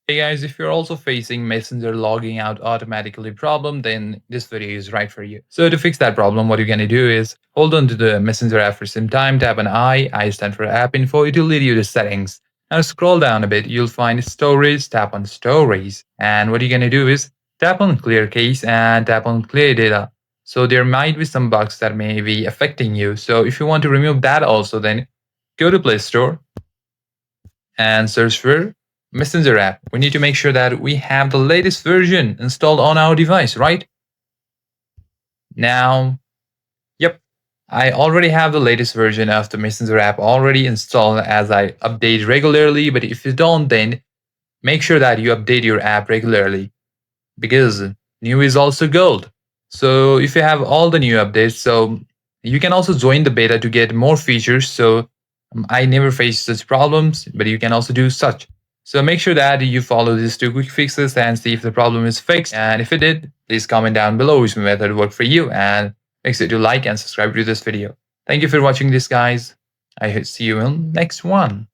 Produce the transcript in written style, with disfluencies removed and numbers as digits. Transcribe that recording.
Hey guys, if you're also facing Messenger logging out automatically problem, then this video is right for you. So to fix that problem, what you're going to do is hold on to the Messenger app for some time, tap on I stand for app info, it will lead you to settings. Now scroll down a bit, you'll find storage, tap on storage. And what you're going to do is tap on clear case and tap on clear data. So there might be some bugs that may be affecting you. So if you want to remove that also, then go to Play Store and search for Messenger app. We need to make sure that we have the latest version installed on our device, right? Now, yep, I already have the latest version of the Messenger app already installed as I update regularly. But if you don't, then make sure that you update your app regularly because new is also gold. So if you have all the new updates, so you can also join the beta to get more features. So I never faced such problems, but you can also do such. So make sure that you follow these two quick fixes and see if the problem is fixed. And if it did, please comment down below which method worked for you and make sure to like and subscribe to this video. Thank you for watching this, guys. I see you in next one.